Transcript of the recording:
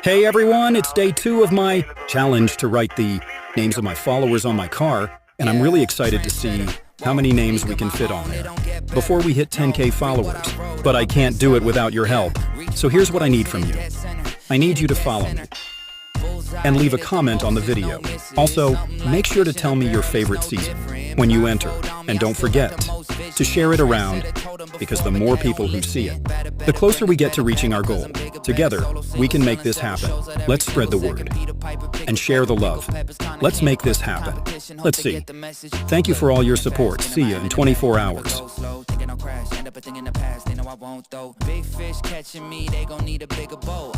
Hey everyone, it's day 2 of my challenge to write the names of my followers on my car, and I'm really excited to see how many names we can fit on there before we hit 10K followers. But I can't do it without your help. So here's what I need from you. I need you to follow me and leave a comment on the video. Also, make sure to tell me your favorite season when you enter, and don't forget to share it around, because the more people who see it, the closer we get to reaching our goal. Together, we can make this happen. Let's spread the word and share the love. Let's make this happen. Let's see. Thank you for all your support. See you in 24 hours. Big fish catching me, they gon' need a bigger boat.